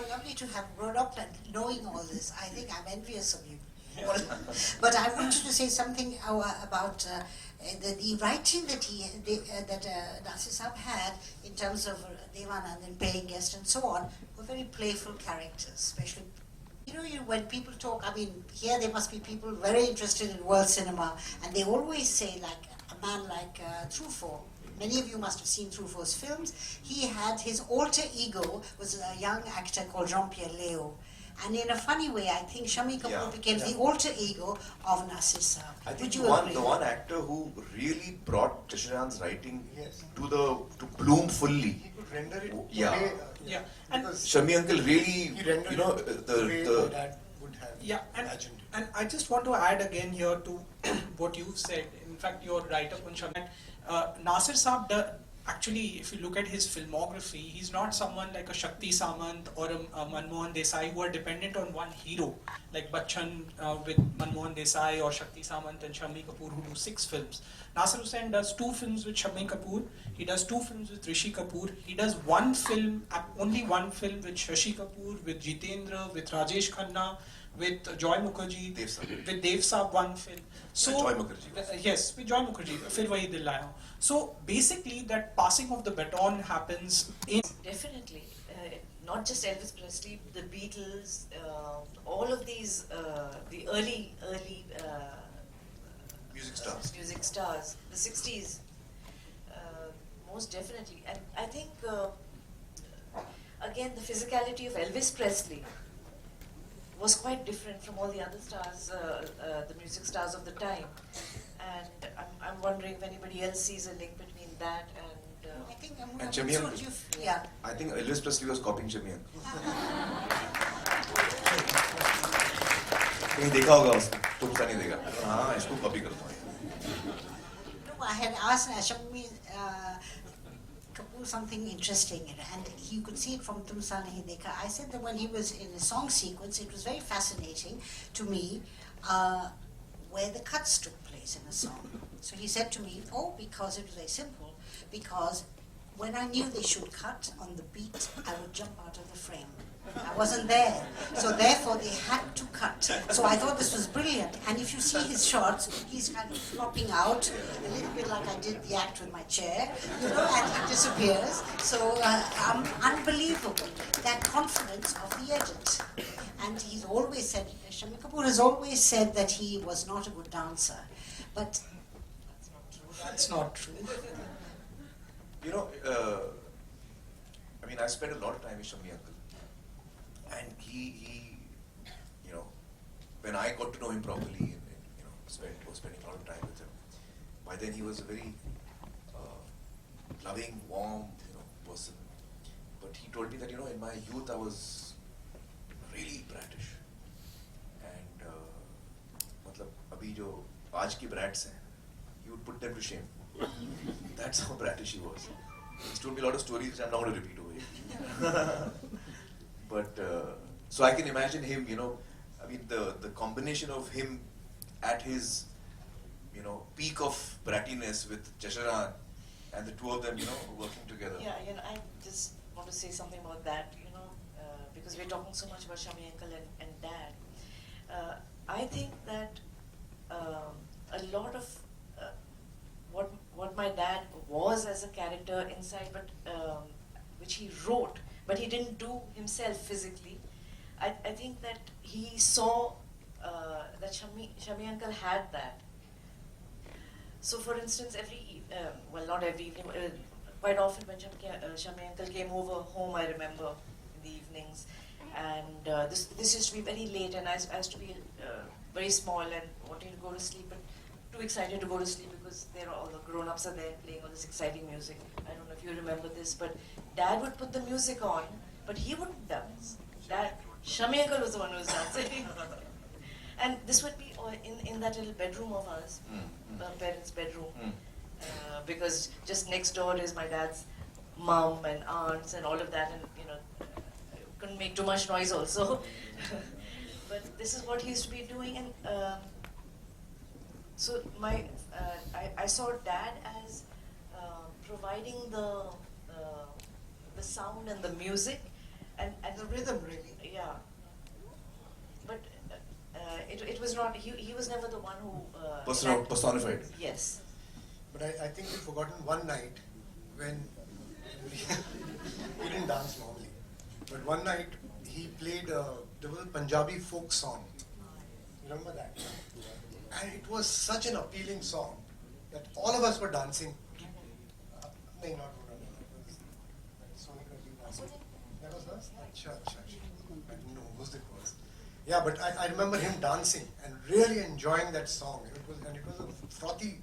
lovely to have grown up and knowing all this. I think I'm envious of you. But I wanted to say something about the writing that Nasir Saab had in terms of Devanand and Paying Guest and so on were very playful characters, especially. When people talk, I mean, here there must be people very interested in world cinema, and they always say, like a man like Truffaut. Many of you must have seen Truffaut's films. He had his alter ego was a young actor called Jean-Pierre Léaud. And in a funny way, I think Shami Kapoor became the alter ego of Nasir Saab. I think the one actor who really brought Shashan's writing to bloom fully. He could render it. And Shami uncle really, the way my dad would have imagined it. And I just want to add again here to what you said. In fact, you're right up on Shami. Nasir Saab, actually, if you look at his filmography, he's not someone like a Shakti Samant or a Manmohan Desai who are dependent on one hero, like Bachchan with Manmohan Desai or Shakti Samant and Shami Kapoor who do 6 films. Nasir Hussain does 2 films with Shami Kapoor, he does 2 films with Rishi Kapoor, he does only one film with Shashi Kapoor, with Jitendra, with Rajesh Khanna, with Joy Mukherjee, with Dev Saab, one film. So Joy Mukherjee. Yes, with Joy Mukherjee, Fir Wahi Dil Laya Hoon. So basically, that passing of the baton happens in. Definitely, not just Elvis Presley, the Beatles, all of these, the early music stars, the 60s, most definitely. And I think again the physicality of Elvis Presley was quite different from all the other stars, the music stars of the time. And I'm wondering if anybody else sees a link between that and... I think and Shami uncle. I think Elvis Presley was copying Shami uncle. कहीं देखा होगा उसने, तो पता नहीं देगा. हाँ, इसको copy करता हूँ. No, I had asked Shami Kapoor something interesting, and you could see it from Tum Sa Nahi Dekha. I said that when he was in a song sequence, it was very fascinating to me where the cuts took place in a song. So he said to me, because it was very simple, because when I knew they should cut on the beat, I would jump out of the frame. I wasn't there, so therefore they had to cut. So I thought this was brilliant. And if you see his shots, he's kind of flopping out, a little bit like I did the act with my chair, and he disappears. So unbelievable, that confidence of the edit. And he's always said, Shami Kapoor has always said that he was not a good dancer, but That's not true. I mean, I spent a lot of time with Shami uncle. And he, when I got to know him properly and was spending a lot of time with him, by then he was a very loving, warm, person. But he told me that, in my youth I was really bratish. And, abhi jo aaj ki brats hain, he would put them to shame. That's how bratish he was. He's told me a lot of stories which I'm not going to repeat over here. But, so I can imagine him, I mean, the combination of him at his, peak of brattiness with Jasharan and the two of them, working together. Yeah, I just want to say something about that, because we're talking so much about Shami uncle and dad. I think that a lot of what my dad was as a character inside, but which he wrote, but he didn't do himself physically. I think that he saw that Shami uncle had that. So for instance, not every evening, quite often when Shami uncle came over home, I remember in the evenings, and this used to be very late, and I used to be very small and wanting to go to sleep, but too excited to go to sleep because all the grown-ups are there playing all this exciting music. I don't know if you remember this, but Dad would put the music on, but he wouldn't dance. Shami uncle was the one who was dancing. And this would be in that little bedroom of ours, parents' bedroom, because just next door is my dad's mom and aunts and all of that, and couldn't make too much noise also. But this is what he used to be doing, and so I saw Dad as providing the sound and the music, And The rhythm, really. yeah, but it was not. He was never the one who Personified. Yes. But I think we've forgotten one night when we didn't dance normally. But one night he played, there was a Punjabi folk song. You remember that? And it was such an appealing song that all of us were dancing. No, not that was us? Acha. I didn't know whose it was. Yeah, but I remember him dancing and really enjoying that song. It was a frothy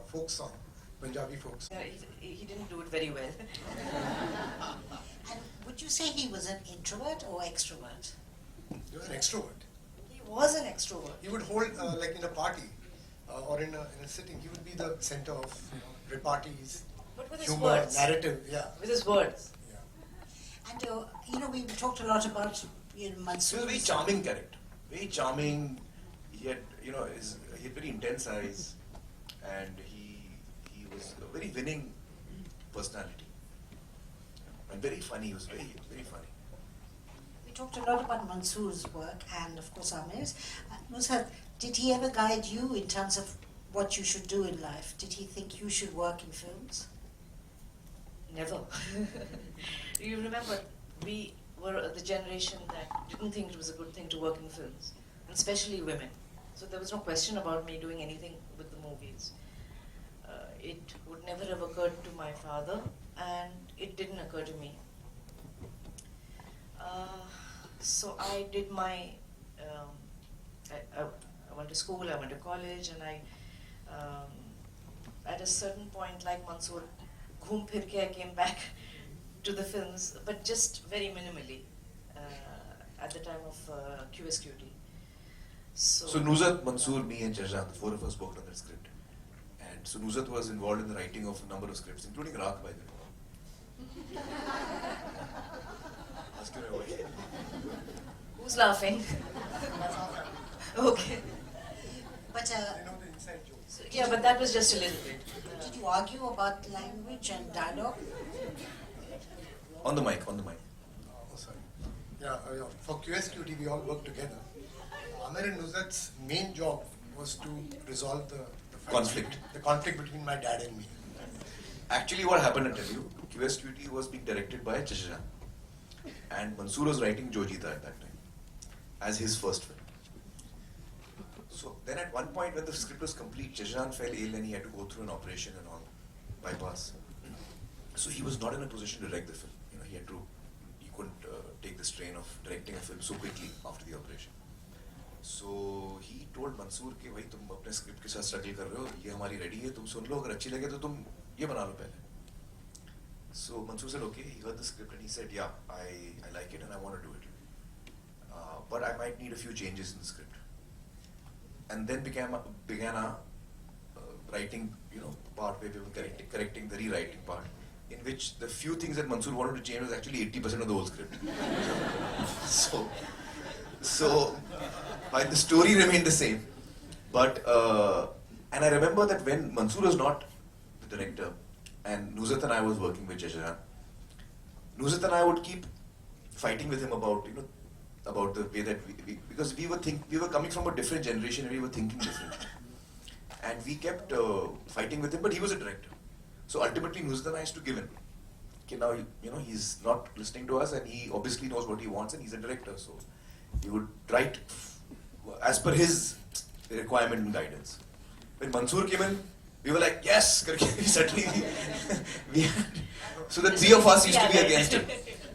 folk song, Punjabi folk song. He didn't do it very well. And would you say he was an introvert or extrovert? He was an extrovert. He was an extrovert. He would hold, like in a party or in a sitting, he would be the center of repartees, But with his humor, words. narrative, yeah. With his words. Yeah. And we talked a lot about He was Mansoor. a very charming character. Very charming. He had, he had very intense eyes, and he was a very winning personality, and very funny. He was very funny. We talked a lot about Mansoor's work and, of course, Aamir's. Nusrat, did he ever guide you in terms of what you should do in life? Did he think you should work in films? Never. You remember, we were the generation that didn't think it was a good thing to work in films, and especially women. So there was no question about me doing anything with the movies. It would never have occurred to my father, and it didn't occur to me. So I did my, I went to school, I went to college, and at a certain point, like Mansoor, ghoom phir ke I came back to the films, but just very minimally at the time of QSQT. So Nusrat, Mansoor, me and Shahjahan, the four of us worked on that script. And so Nusrat was involved in the writing of a number of scripts, including Raat, by the way. Ask your wife. Who's laughing? Okay. But I know the inside jokes. So, yeah, but that was just a little bit. did you argue about language and dialogue? On the mic. Oh, sorry. Yeah, for QSQT we all worked together. Aamir and Nusrat's main job was to resolve the Conflict. The conflict between my dad and me. Actually, what happened, I'll tell you, QSQT was being directed by Shahjahan. And Mansoor was writing Jo Jeeta at that time, as his first film. So then at one point when the script was complete, Shahjahan fell ill and he had to go through an operation and all, bypass. So he was not in a position to direct the film. He couldn't take the strain of directing a film so quickly after the operation. So he told Mansoor कि भाई तुम अपने script के साथ struggle कर रहे हो, ये हमारी रेडी है, तुम सुन लो, अगर अच्छी लगे तो तुम ये बना लो पहले. So Mansoor said okay, he heard the script and he said yeah, I like it and I want to do it. But I might need a few changes in the script. And then began a writing, part where we were correcting the rewriting part, in which the few things that Mansoor wanted to change was actually 80% of the whole script. So while the story remained the same, but and I remember that when Mansoor was not the director and Nusrat and I was working with Shahjahan, Nusrat and I would keep fighting with him about the way that because we were coming from a different generation and we were thinking differently, and we kept fighting with him, but he was a director. So ultimately Nusrat and I used to give in. Okay, now he's not listening to us and he obviously knows what he wants and he's a director, so he would write as per his requirement and guidance. When Mansoor came in, we were like, yes! Suddenly we had, so the three of us used to be against him.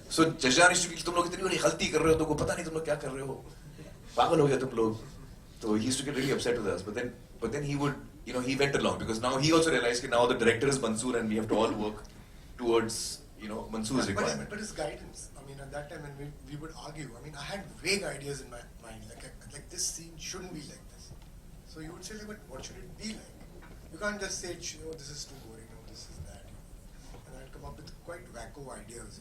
So Shahjahan used to be, तुम लोग इतनी बड़ी गलती कर रहे हो, तुमको पता नहीं तुम लोग क्या कर रहे हो, पागल हो गया तुम लोग. So he used to get really upset with us. But then he would, he went along because now he also realized that now the director is Mansoor and we have to all work towards, Mansoor's requirement. But his guidance, at that time when we would argue, I had vague ideas in my mind, like this scene shouldn't be like this. So you would say, but what should it be like? You can't just say, this is too boring, this is that. And I'd come up with quite wacko ideas.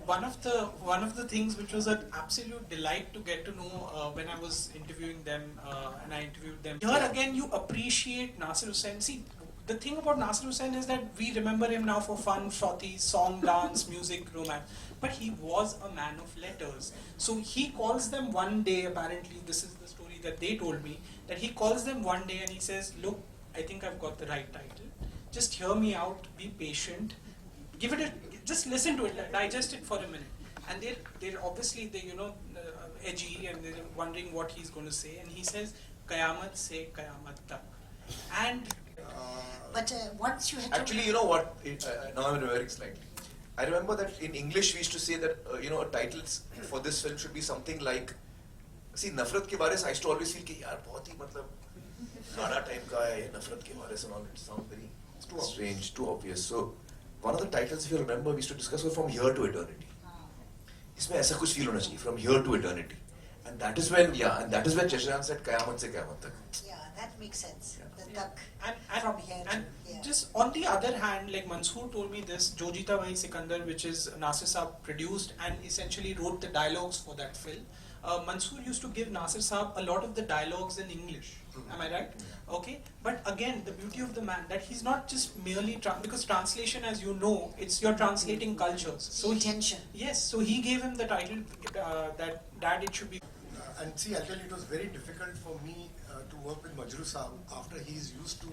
One of the things which was an absolute delight to get to know when I was interviewing them and I interviewed them. Here again, you appreciate Nasir Hussain. See, the thing about Nasir Hussain is that we remember him now for fun, frothy, song, dance, music, romance. But he was a man of letters. So he calls them one day, apparently, this is the story that they told me, that he calls them one day and he says, look, I think I've got the right title. Just hear me out, be patient, give it just listen to it, digest it for a minute. And they're obviously, edgy and they're wondering what he's going to say. And he says, Qayamat se Qayamat tak. And But once you had Actually, you know what? Now I'm remembering slightly. I remember that in English we used to say that titles for this film should be something like, see, Nafrat ke baare se I used to always feel कि यार बहुत ही मतलब गाना type का है नफरत के बारे से, it sounds very strange, too obvious. So one of the titles, if you remember, we used to discuss was From Here to Eternity. इसमें ऐसा कुछ feel होना चाहिए, From Here to Eternity. And that is when Cheshire said Qayamat se Qayamat tak. Yeah, that makes sense. Yeah. The duck and from here to and yeah. just on the other hand, like Mansoor told me this, Jo Jeeta Wahi Sikandar, which is Nasir Saab produced and essentially wrote the dialogues for that film. Mansoor used to give Nasir Saab a lot of the dialogues in English. Am I right? Okay. But again, the beauty of the man, that he's not just merely because translation, as you know, it's you're translating cultures. So Intention. Yes. So he gave him the title that it should be. And see, I'll tell you, it was very difficult for me to work with Majru Saab after he's used to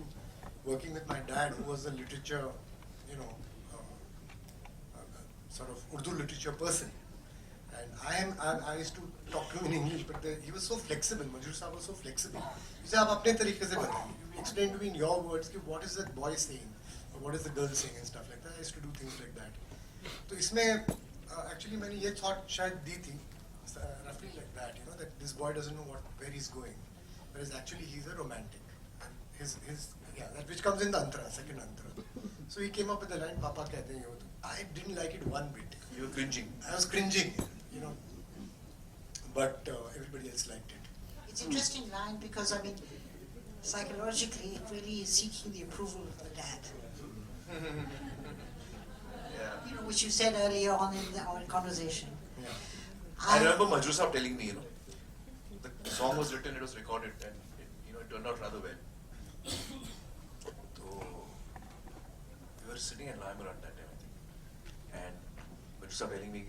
working with my dad, who was a literature, sort of Urdu literature person. And I used to talk to him in English, but he was so flexible. Majru Saab was so flexible. He said, "आप अपने तरीके से बताइए. You explain to me in your words, what is that boy saying, or what is the girl saying, and stuff like that." I used to do things like that. So इसमें actually मैंने ये thought शायद दी थी, roughly like that, that this boy doesn't know where he's going, whereas actually he's a romantic. And that which comes in the antara, second antara. So he came up with the line, "Papa कहते हैं ये वो." I didn't like it one bit. You were cringing. I was cringing, but everybody else liked it. It's an interesting line because, I mean, psychologically, it really is seeking the approval of the dad. Yeah. Which you said earlier on in our conversation. Yeah. I remember Majru Saab telling me, the song was written, it was recorded, and it turned out rather well. So we were sitting in Lime around that time, I think, and Majru Saab telling me,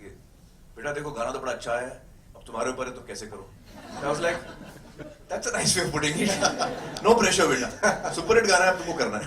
"Beta, देखो गाना तो बड़ा अच्छा है, अब तुम्हारे ऊपर है तो कैसे करो?" I was like, that's a nice way of putting it. No pressure, beta. Super hit गाना है, अब तुमको करना है.